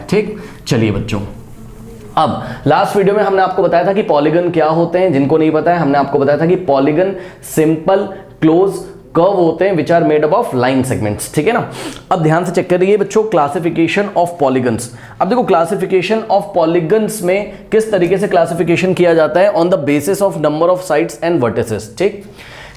ठीक, चलिए बच्चों, अब लास्ट वीडियो में हमने आपको बताया था कि पॉलीगन क्या होते हैं। जिनको नहीं पता है, हमने आपको बताया था कि पॉलीगन सिंपल क्लोज कर्व होते हैं which are made up of line segments, ठीक है ना। अब ध्यान से चेक करिए बच्चों, क्लासिफिकेशन ऑफ पॉलीगन्स। अब देखो क्लासिफिकेशन ऑफ पॉलीगन्स में किस तरीके से क्लासिफिकेशन किया जाता है, on the basis of number of sides and vertices. ठीक,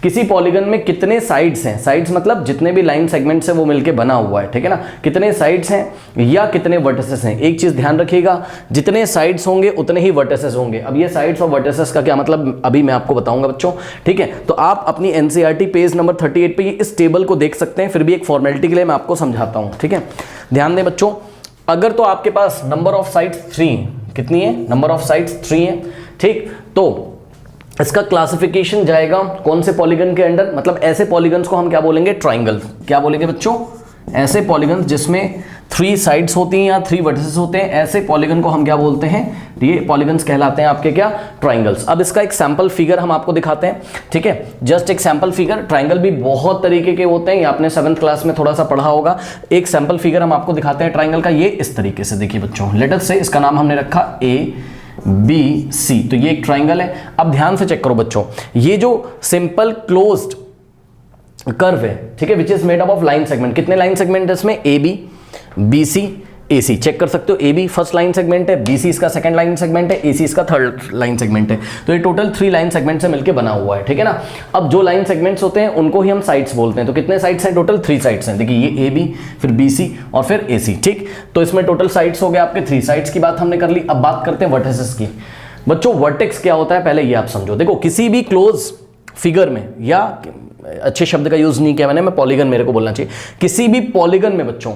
किसी पॉलीगन में कितने साइड्स हैं, साइड्स मतलब जितने भी लाइन सेगमेंट्स हैं वो मिलके बना हुआ है, ठीक है ना, कितने साइड्स हैं या कितने वर्टिसेस हैं। एक चीज ध्यान रखिएगा, जितने साइड्स होंगे उतने ही वर्टिसेस होंगे। अब ये साइड्स और वर्टिसेस का क्या मतलब अभी मैं आपको बताऊंगा बच्चों, ठीक है। तो आप अपनी एनसीईआरटी पेज नंबर 38 पे इस टेबल को देख सकते हैं, फिर भी एक फॉर्मेलिटी के लिए मैं आपको समझाता हूं, ठीक है। ध्यान दें बच्चों, अगर तो आपके पास नंबर ऑफ साइड्स 3, कितनी है, नंबर ऑफ साइड्स 3 है, ठीक, तो इसका क्लासिफिकेशन जाएगा कौन से पॉलीगन के अंडर, मतलब ऐसे पॉलीगन्स को हम क्या बोलेंगे, ट्राइंगल। क्या बोलेंगे बच्चों, ऐसे पॉलीगन्स जिसमें 3 साइड्स होती हैं या 3 वर्टिसेस होते हैं, ऐसे पॉलीगन को हम क्या बोलते हैं, ये पॉलीगन्स कहलाते हैं आपके क्या, ट्राइंगल्स। अब इसका एक सैंपल फिगर हम आपको दिखाते हैं, ठीक है, जस्ट एक सैंपल फिगर। ट्राइंगल भी बहुत तरीके के होते हैं, ये आपने 7th क्लास में थोड़ा सा पढ़ा होगा। एक सैंपल फिगर हम आपको दिखाते हैं ट्राइंगल का, ये इस तरीके से देखिए बच्चों, लेट अस से इसका नाम हमने रखा ABC, तो ये एक ट्राइंगल है। अब ध्यान से चेक करो बच्चों, ये जो सिंपल क्लोज्ड कर्व है, ठीक है, which is made up of line segment. कितने लाइन सेगमेंट है इसमें, AB, BC, AC। चेक कर सकते हो, AB फर्स्ट लाइन सेगमेंट है, BC इसका सेकंड लाइन सेगमेंट है, AC इसका थर्ड लाइन सेगमेंट है। तो ये टोटल 3 लाइन सेगमेंट से मिलकर बना हुआ है, ठीक है ना। अब जो लाइन सेगमेंट्स होते हैं उनको ही हम साइड्स बोलते हैं। तो कितने साइड्स हैं, टोटल 3 साइड्स हैं। देखिए ये AB, फिर BC और फिर AC, ठीक। तो इसमें टोटल साइड्स हो गए आपके 3 साइड्स की बात हमने कर ली। अब बात करते हैं वर्टिसेस की। बच्चों वर्टेक्स क्या होता है पहले ये आप समझो। देखो किसी भी क्लोज फिगर में, या अच्छे शब्द का यूज नहीं किया मैंने, मैं पॉलीगन मेरे को बोलना चाहिए, किसी भी पॉलीगन में बच्चों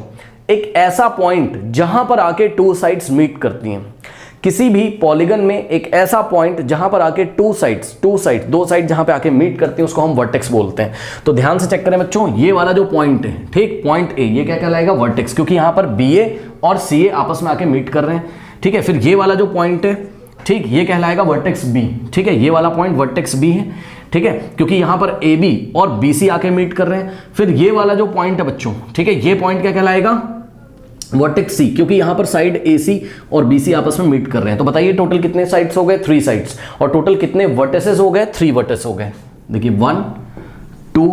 एक ऐसा पॉइंट जहां पर आके 2 साइड्स मीट करती हैं। किसी भी पॉलीगन में एक ऐसा पॉइंट जहां पर आके 2 साइड जहां पे आके मीट करती हैं उसको हम वर्टेक्स बोलते हैं। तो ध्यान से चेक करें बच्चों, ये वाला जो पॉइंट है, ठीक, पॉइंट ए, ये क्या कहलाएगा, वर्टेक्स, क्योंकि यहां पर BA और CA आपस में आके मीट कर रहे हैं, ठीक है। फिर ये वाला जो पॉइंट है, ठीक, ये कहलाएगा वर्टेक्स B, ठीक है, ये वाला पॉइंट वर्टेक्स B है, ठीक है, क्योंकि यहां पर AB और BC आके मीट कर रहे हैं। फिर ये वाला जो पॉइंट है बच्चों, ठीक है, ये पॉइंट क्या कहलाएगा, वर्टेक्स C, क्योंकि यहां पर साइड AC और BC आपस में मीट कर रहे हैं। तो बताइए टोटल कितने साइड्स हो गए, 3 साइड्स, और टोटल कितने वर्टिसेस हो गए, 3 वर्टिसेस हो गए। देखिए 1 2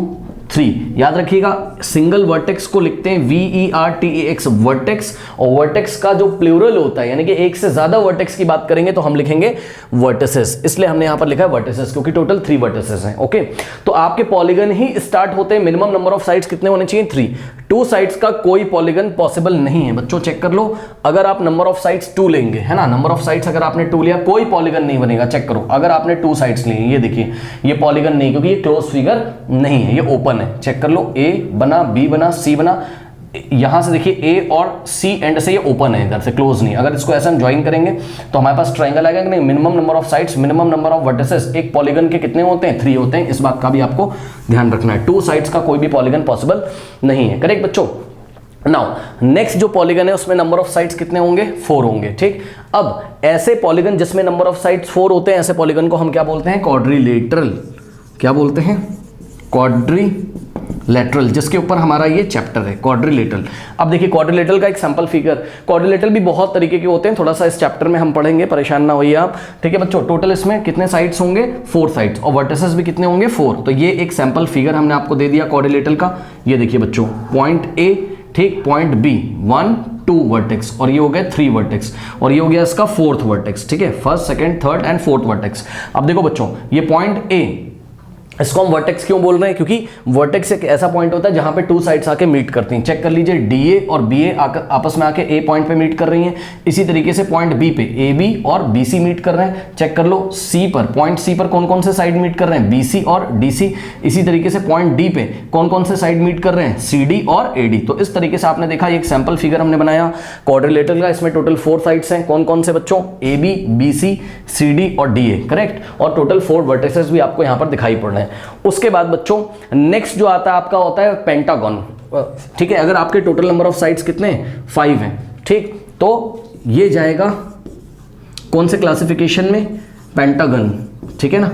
3, याद रखिएगा सिंगल वर्टेक्स को लिखते हैं VERTEX, वर्टेक्स, और वर्टेक्स का जो प्लूरल होता है यानी कि एक से ज्यादा वर्टेक्स की बात करेंगे तो हम लिखेंगे वर्टिसेस। इसलिए हमने यहां पर लिखा है वर्टिसेस, क्योंकि टोटल 3 वर्टिसेस हैं। ओके, तो आपके पॉलीगन ही स्टार्ट होते हैं, मिनिमम नंबर ऑफ साइड्स कितने होने चाहिए, 3। 2 साइड्स का कोई पॉलीगन पॉसिबल नहीं है बच्चों। चेक कर लो, अगर आप नंबर ऑफ साइड्स 2 लेंगे, है ना, नंबर ऑफ साइड्स अगर आपने 2 लिया, कोई पॉलीगन नहीं बनेगा। चेक करो, अगर आपने 2 साइड्स लिए, ये देखिए ये पॉलीगन नहीं, क्योंकि ये क्लोज फिगर नहीं है, ये ओपन है। चेक कर लो, A बना, B बना, C बना, यहां से देखिए A और C एंड से ये ओपन है, इधर से क्लोज नहीं। अगर इसको ऐसा हम ज्वाइन करेंगे तो हमारे पास ट्रायंगल आएगा कि नहीं। Minimum number of sides, minimum number of vertices एक पॉलीगन के कितने होते हैं, 3 होते हैं। इस बात का भी आपको ध्यान रखना है। 2 साइड्स का कोई भी पॉलीगन पॉसिबल नहीं है। करेक्ट बच्चों। नाउ नेक्स्ट जो पॉलीगन है उसमें नंबर ऑफ साइड्स कितने होंगे, 4 होंगे, ठीक। अब ऐसे पॉलीगन जिसमें नंबर ऑफ साइड्स 4 होते हैं, ऐसे पॉलीगन को हम क्या बोलते हैं, क्वाड्रिलेटरल। क्या बोलते हैं, क्वाड्रिलेटरल, जिसके ऊपर हमारा ये चैप्टर है, क्वाड्रिलेटरल। अब देखिए क्वाड्रिलेटरल का एक सैंपल फिगर, क्वाड्रिलेटरल भी बहुत तरीके के होते हैं, थोड़ा सा इस चैप्टर में हम पढ़ेंगे, परेशान ना होइए आप, ठीक है बच्चों। टोटल इसमें कितने साइड्स होंगे, 4 साइड्स, और वर्टिसेस भी कितने होंगे, 4। तो ये एक सैंपल फिगर हमने आपको दे दिया क्वाड्रिलेटरल का। ये देखिए बच्चों, पॉइंट A, ठीक, पॉइंट B, 1 2 वर्टेक्स, और ये हो गया 3 वर्टेक्स, और ये हो गया इसका 4th वर्टेक्स, ठीक है, 1st 2nd 3rd and 4th vertex. अब देखो बच्चों, ये पॉइंट A, इसको हम वर्टेक्स क्यों बोल रहे हैं, क्योंकि वर्टेक्स एक ऐसा पॉइंट होता है जहां पे 2 साइड्स आके मीट करती हैं। चेक कर लीजिए, DA और BA आपस में आके A पॉइंट पे मीट कर रही हैं। इसी तरीके से पॉइंट B पे AB और BC मीट कर रहे हैं। चेक कर लो, C पर, पॉइंट C पर कौन कौन से साइड मीट कर रहे हैं, BC और DC। इसी तरीके से पॉइंट D पे कौन कौन से साइड मीट कर रहे हैं, CD और AD। तो इस तरीके से आपने देखा, एक सैंपल फिगर हमने बनाया क्वाड्रिलेटरल का। इसमें टोटल 4 साइड्स हैं, कौन कौन से बच्चों, AB, BC, CD और DA, करेक्ट। और टोटल 4 वर्टिसेस भी आपको यहां पर दिखाई पड़ रहे हैं। उसके बाद बच्चों नेक्स्ट जो आता है आपका होता है पेंटागन, ठीक है। अगर आपके टोटल नंबर ऑफ साइड्स कितने, 5 हैं, ठीक, तो ये जाएगा कौन से क्लासिफिकेशन में, पेंटागन, ठीक है ना।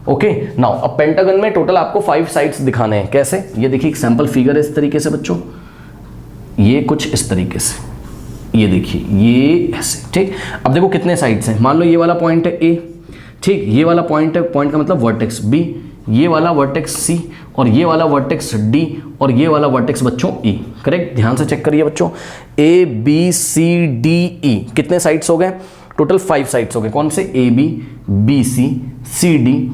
ओके, नाउ अब पेंटागन में टोटल आपको 5 साइड्स दिखाने हैं। कैसे, ये देखिए एक सैंपल फिगर है इस तरीके से बच्चों, ये कुछ इस तरीके से, ये देखिए ये ऐसे, ठीक। अब देखो कितने साइड्स हैं, मान लो ये वाला पॉइंट है ए, ठीक, ये वाला पॉइंट है, पॉइंट का मतलब वर्टेक्स बी, ये वाला वर्टेक्स सी, और ये वाला वर्टेक्स डी, और ये वाला वर्टेक्स बच्चों ई। करेक्ट, ध्यान से चेक करिए बच्चों, ए बी सी डी ई, कितने साइड्स हो गए? टोटल 5 साइड्स हो गए। कौन से? A B C C D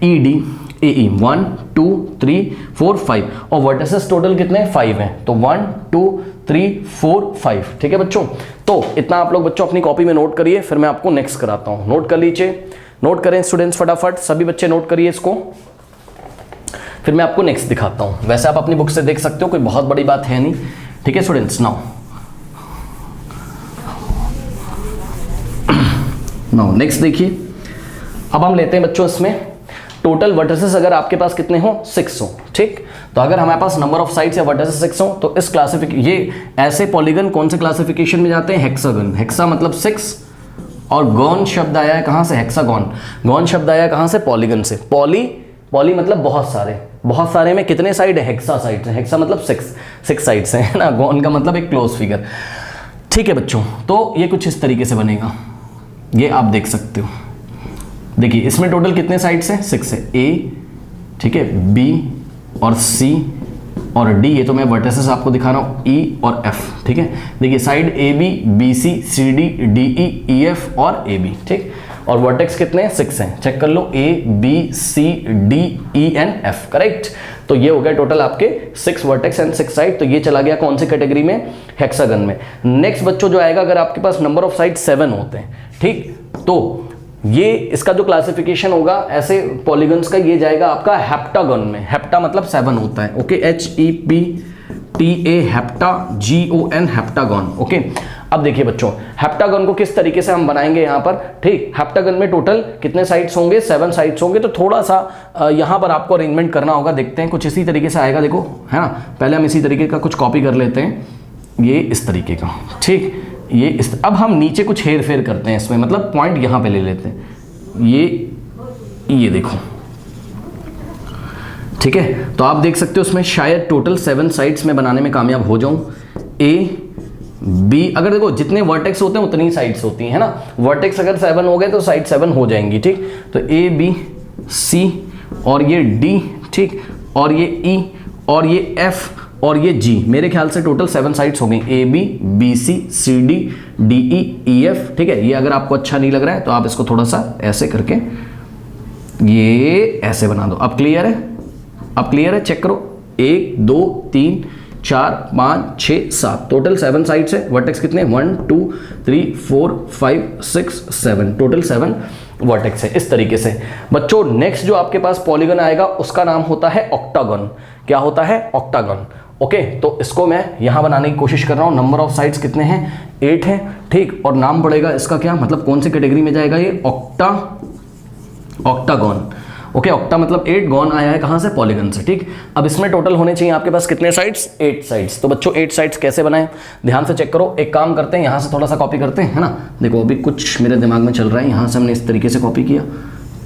E D A E, 1 2 3 4 5, और वर्टिसेस टोटल कितने? 5 हैं। तो 1 2 3 4 5, ठीक है बच्चों। तो इतना आप लोग बच्चों अपनी कॉपी में नोट करिए, फिर मैं आपको नेक्स्ट कराता हूं। नोट कर लीजिए, नोट करें स्टूडेंट्स फटाफट, सभी बच्चे नोट करिए इसको, फिर मैं आपको नेक्स्ट दिखाता हूं। वैसे आप अपनी बुक से देख सकते हो, कोई बहुत बड़ी बात है नहीं, ठीक है स्टूडेंट्स। नाउ नेक्स्ट देखिए, अब हम लेते हैं बच्चों इसमें टोटल वर्टिसेस, अगर आपके पास कितने हो? 6 हो, ठीक। तो अगर हमारे पास नंबर ऑफ साइड्स या वर्टिसेस 6 हो, तो इस ये ऐसे पॉलीगन कौन से क्लासिफिकेशन में जाते हैं? हेक्सागन। हेक्सा मतलब 6, और गॉन शब्द आया है कहां से? हेक्सागॉन। गॉन शब्द आया है कहां से? पॉलीगन से। पॉली मतलब बहुत सारे, बहुत सारे में कितने साइड है? हेक्सा साइड है। हेक्सा मतलब 6 साइड्स है ना। गॉन का मतलब एक क्लोज फिगर, ठीक है बच्चों। तो ये कुछ इस तरीके से बनेगा, ये आप देख सकते हो। देखिए इसमें टोटल कितने साइड्स हैं? 6 है। ए, ठीक है, बी और सी और डी, ये तो मैं वर्टिसेस आपको दिखा रहा हूँ, ई और एफ, ठीक है। देखिए side A B, B C, C D, D E F और ए बी, ठीक। और वर्टेक्स कितने हैं? 6 हैं, चेक कर लो, A B C D E N F, correct. तो ये हो गया टोटल आपके 6 वर्टेक्स एंड 6 साइड। तो ये चला गया कौन सी कैटेगरी में? हेक्सागन में। नेक्स्ट बच्चों जो आएगा, अगर आपके पास नंबर ऑफ साइड 7 होते हैं, ठीक, तो ये इसका जो क्लासिफिकेशन होगा ऐसे पॉलीगन्स का, ये जाएगा आपका हेप्टागन में। हेप्टा मतलब 7 होता है, okay, HEPTA hepta, GON heptagon, okay. अब देखिए बच्चों, हेप्टागन को किस तरीके से हम बनाएंगे यहाँ पर, ठीक। हेप्टागन में टोटल कितने साइड्स होंगे? 7 साइड्स होंगे। तो थोड़ा सा यहाँ पर आपको अरेंजमेंट करना होगा, देखते हैं कुछ इसी तरीके से आएगा, देखो, है ना। पहले हम इसी तरीके का कुछ कॉपी कर लेते हैं, ये इस तरीके का, ठीक। ये अब हम नीचे कुछ हेर फेर करते हैं इसमें, मतलब पॉइंट यहाँ पे ले लेते हैं, ये देखो, ठीक है। तो आप देख सकते हो उसमें शायद टोटल 7 साइड्स में बनाने में कामयाब हो जाऊं। ए बी, अगर देखो जितने वर्टेक्स होते हैं उतनी साइड्स होती हैं, है ना। वर्टेक्स अगर 7 हो गए तो साइड 7 हो जाएंगी, ठीक। तो ए बी सी और ये डी, ठीक, और ये ई और ये एफ और ये जी, मेरे ख्याल से टोटल 7 साइड्स हो गई। A B, B C, C D, D E F, ठीक है। ये अगर आपको अच्छा नहीं लग रहा है तो आप इसको थोड़ा सा ऐसे करके ये ऐसे बना दो। अब क्लियर है? अब क्लियर है? चेक करो, 1 2 3 4 5 6 7, टोटल 7 साइड्स है। वर्टेक्स कितने? 1 2 3 4 5 6 7, टोटल 7 वर्टेक्स है। इस तरीके से बच्चों नेक्स्ट जो आपके पास पॉलीगन आएगा उसका नाम होता है ऑक्टागन। क्या होता है? Octagon, okay. तो इसको मैं यहां बनाने की कोशिश कर रहा हूं। नंबर ऑफ साइड्स कितने हैं? 8 है, ठीक। और नाम पड़ेगा इसका क्या, मतलब कौन सी कैटेगरी में जाएगा ये? Octagon, okay. ऑक्टा मतलब 8, गॉन आया है कहां से? पॉलीगन से, ठीक। अब इसमें टोटल होने चाहिए आपके पास कितने साइड्स? 8 साइड्स। तो बच्चों 8 साइड्स कैसे बनाएं, ध्यान से चेक करो। एक काम करते हैं, यहां से थोड़ा सा कॉपी करते हैं, है ना। देखो अभी कुछ मेरे दिमाग में चल रहा है, यहां से हमने इस तरीके से कॉपी किया,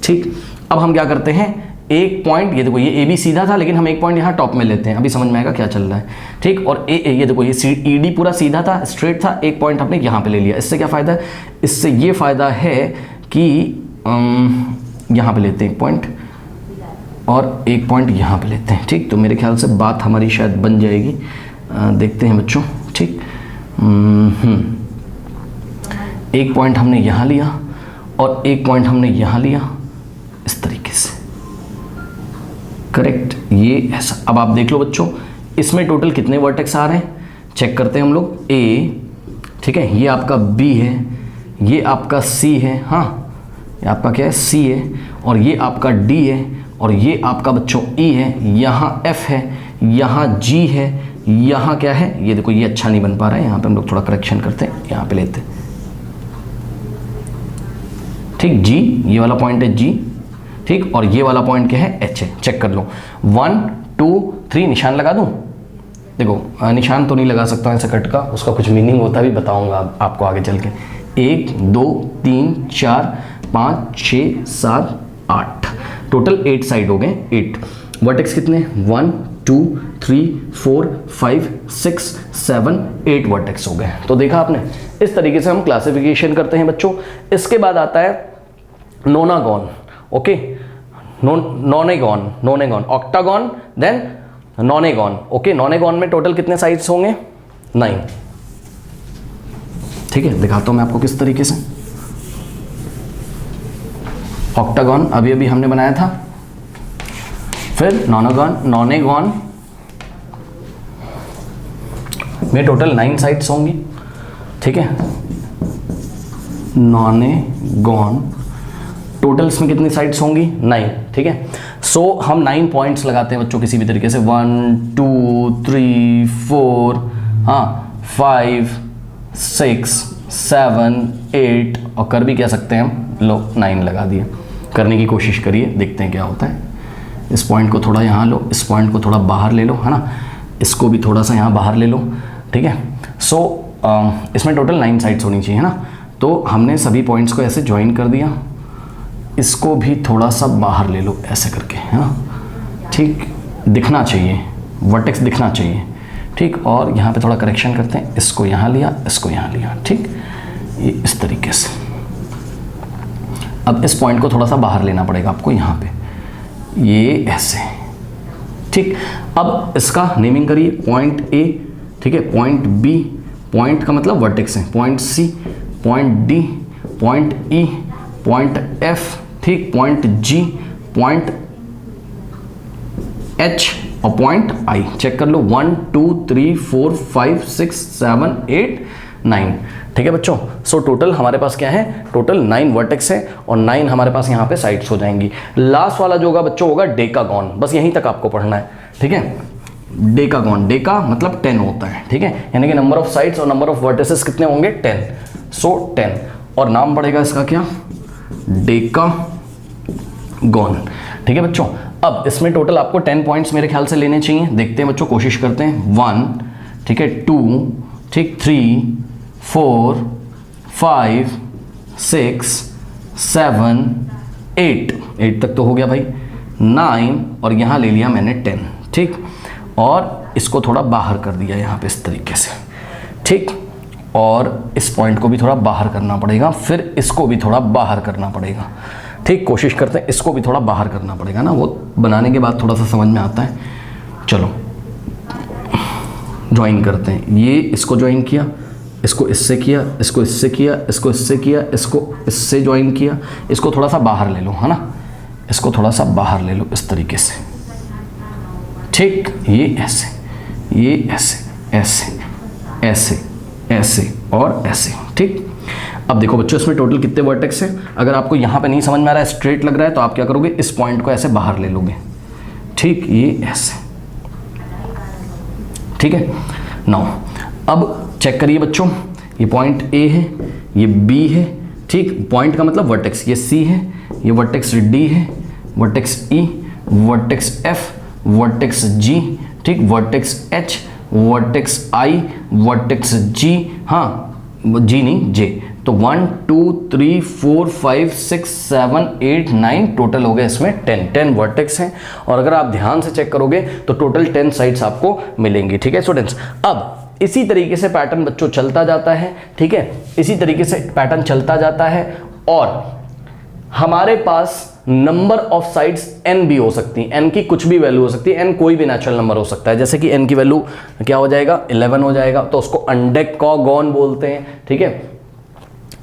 ठीक। अब हम क्या करते हैं, एक पॉइंट, ये देखो ये ए बी सीधा था, लेकिन हम एक पॉइंट यहाँ टॉप में लेते हैं, अभी समझ में आएगा क्या चल रहा है, ठीक। और ये देखो ये ई डी पूरा सीधा था, स्ट्रेट था, एक पॉइंट हमने यहाँ पे ले लिया। इससे क्या फ़ायदा है? इससे ये फ़ायदा है कि यहाँ पे लेते हैं एक पॉइंट और एक पॉइंट यहाँ पे लेते हैं, ठीक। तो मेरे ख्याल से बात हमारी शायद बन जाएगी, देखते हैं बच्चों, ठीक। एक पॉइंट हमने यहाँ लिया और एक पॉइंट हमने यहाँ लिया, इस तरीके से, करेक्ट। ये ऐसा। अब आप देख लो बच्चों, इसमें टोटल कितने वर्टेक्स आ रहे हैं, चेक करते हैं हम लोग। ए, ठीक है, ये आपका बी है, ये आपका सी है, हाँ ये आपका क्या है? सी है, और ये आपका डी है, और ये आपका बच्चों ई है, यहाँ एफ है, यहाँ जी है, यहाँ क्या है? ये देखो ये अच्छा नहीं बन पा रहा है, यहाँ पे हम लोग थोड़ा करेक्शन करते हैं, यहाँ पे लेते हैं, ठीक। जी, ये वाला पॉइंट है जी, ठीक। और ये वाला पॉइंट क्या है? एच है। चेक कर लो, 1 2 3 निशान लगा दूं? देखो निशान तो नहीं लगा सकता ऐसे कट का, उसका कुछ मीनिंग होता है, भी बताऊंगा आपको आगे चल के। 1 2 3 4 5 6 7 8, टोटल 8 साइड हो गए। 8 वर्टेक्स कितने? 1 2 3 4 5 6 7 8 वर्टेक्स हो गए। तो देखा आपने, इस तरीके से हम क्लासिफिकेशन करते हैं बच्चों। इसके बाद आता है नोनागॉन, ओके, नोनेगॉन, ऑक्टागॉन, देन नोनेगॉन, ओके। नोनेगॉन में टोटल कितने साइड्स होंगे? 9, ठीक है। दिखाता हूं मैं आपको किस तरीके से। ऑक्टागॉन अभी अभी हमने बनाया था, फिर नोनेगॉन में टोटल 9 साइड्स होंगी, ठीक है। नोनेगॉन टोटल इसमें कितनी साइड्स होंगी? 9, ठीक है। सो हम 9 पॉइंट्स लगाते हैं बच्चों किसी भी तरीके से, 1 2 3 4 5 6 7 8, और कर भी क्या सकते हैं हम, लो 9 लगा दिए। करने की कोशिश करिए, देखते हैं क्या होता है। इस पॉइंट को थोड़ा यहाँ लो, इस पॉइंट को थोड़ा बाहर ले लो, है ना, इसको भी थोड़ा सा यहाँ बाहर ले लो, ठीक है। सो इसमें टोटल 9 साइड्स होनी चाहिए, है ना। तो हमने सभी पॉइंट्स को ऐसे ज्वाइन कर दिया, इसको भी थोड़ा सा बाहर ले लो ऐसे करके, है ना, ठीक, दिखना चाहिए, वर्टेक्स दिखना चाहिए, ठीक। और यहाँ पे थोड़ा करेक्शन करते हैं, इसको यहाँ लिया, इसको यहाँ लिया, ठीक, ये इस तरीके से। अब इस पॉइंट को थोड़ा सा बाहर लेना पड़ेगा आपको यहाँ पे, ये ऐसे, ठीक। अब इसका नेमिंग करिए, पॉइंट ए, ठीक है, पॉइंट बी, पॉइंट का मतलब वर्टेक्स है, point C, point D, point E, point F, ठीक, पॉइंट जी, पॉइंट एच और पॉइंट आई। चेक कर लो, 1 2 3 4 5 6 7 8 9, ठीक है बच्चों। सो टोटल हमारे पास क्या है, टोटल 9 वर्टेक्स है और 9 हमारे पास यहाँ पे साइड्स हो जाएंगी। लास्ट वाला जो होगा बच्चों होगा डेकागॉन, बस यहीं तक आपको पढ़ना है, ठीक है। डेकागॉन, डेका मतलब 10 होता है, ठीक है, यानी कि नंबर ऑफ साइड्स और नंबर ऑफ वर्टिसेस कितने होंगे? 10। सो 10, और नाम पड़ेगा इसका क्या? डेकागॉन, ठीक है बच्चों। अब इसमें टोटल आपको 10 पॉइंट्स मेरे ख्याल से लेने चाहिए, देखते हैं बच्चों, कोशिश करते हैं। 1, ठीक है, 2, ठीक, 3 4 5 6 7 8 तक तो हो गया भाई, 9, और यहाँ ले लिया मैंने 10, ठीक, और इसको थोड़ा बाहर कर दिया यहाँ पे इस तरीके से, ठीक, और इस पॉइंट को भी थोड़ा बाहर करना पड़ेगा, फिर इसको भी थोड़ा बाहर करना पड़ेगा, ठीक। कोशिश करते हैं, इसको भी थोड़ा बाहर करना पड़ेगा ना, वो बनाने के बाद थोड़ा सा समझ में आता है। चलो ज्वाइन करते हैं, ये इसको ज्वाइन किया, इसको इससे किया, इसको इससे किया, इसको इससे किया, इसको इससे ज्वाइन किया, इसको थोड़ा सा बाहर ले लो, है ना, इसको थोड़ा सा बाहर ले लो इस तरीके से, ठीक, ये ऐसे, ये ऐसे, ऐसे ऐसे ऐसे और ऐसे, ठीक। अब देखो बच्चों, इसमें टोटल कितने वर्टेक्स हैं? अगर आपको यहाँ पे नहीं समझ में आ रहा है, स्ट्रेट लग रहा है, तो आप क्या करोगे, इस पॉइंट को ऐसे बाहर ले लोगे, ठीक, ये ऐसे, ठीक है। नाउ अब चेक करिए बच्चों, ये पॉइंट ए है, ये बी है, ठीक, पॉइंट का मतलब वर्टेक्स, ये सी है, ये वर्टेक्स डी है, वर्टेक्स ई, वर्टेक्स एफ, वर्टेक्स जी, ठीक, वर्टेक्स एच, वर्टेक्स आई, वर्टेक्स जी, हाँ जी नहीं जे, तो 1 2 3 4 5 6 7 8 9 टोटल हो गए इसमें 10 वर्टेक्स हैं। और अगर आप ध्यान से चेक करोगे तो टोटल 10 साइड्स आपको मिलेंगी, ठीक है स्टूडेंट्स। अब इसी तरीके से पैटर्न बच्चों चलता जाता है, ठीक है, इसी तरीके से पैटर्न चलता जाता है, और हमारे पास नंबर ऑफ साइड्स n भी हो सकती है, n की कुछ भी वैल्यू हो सकती है, n कोई भी नेचुरल नंबर हो सकता है, जैसे कि n की वैल्यू क्या हो जाएगा, 11 हो जाएगा, तो उसको अनडेकागॉन बोलते हैं, ठीक है,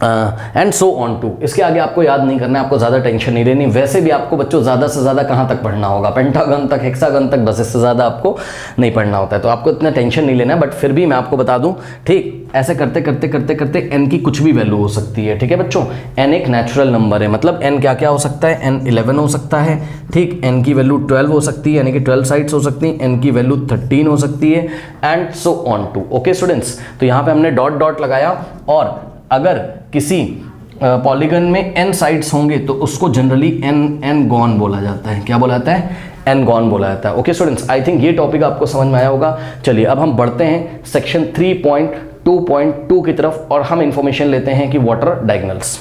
एंड सो ऑन टू। इसके आगे आपको याद नहीं करना है, आपको ज़्यादा टेंशन नहीं लेनी। वैसे भी आपको बच्चों ज़्यादा से ज़्यादा कहाँ तक पढ़ना होगा, पेंटागन तक, हेक्सागन तक, बस इससे ज़्यादा आपको नहीं पढ़ना होता है, तो आपको इतना टेंशन नहीं लेना है। बट फिर भी मैं आपको बता दूं, ठीक, ऐसे करते करते करते करते n की कुछ भी वैल्यू हो सकती है, ठीक है बच्चों। n एक नेचुरल नंबर है, मतलब n क्या क्या हो सकता है, n 11 हो सकता है, ठीक, n की वैल्यू 12 हो सकती है, यानी कि 12 साइड्स हो सकती हैं, n की वैल्यू 13 हो सकती है, and so on too. Okay students, तो यहाँ पे हमने डॉट डॉट लगाया, और अगर किसी पॉलीगन में n साइड्स होंगे तो उसको जनरली n गॉन बोला जाता है। क्या बोला जाता है? n गॉन बोला जाता है। ओके स्टूडेंट्स, आई थिंक ये टॉपिक आपको समझ में आया होगा। चलिए अब हम बढ़ते हैं सेक्शन 3.2.2 की तरफ, और हम इंफॉर्मेशन लेते हैं कि वाटर डायगोनल्स।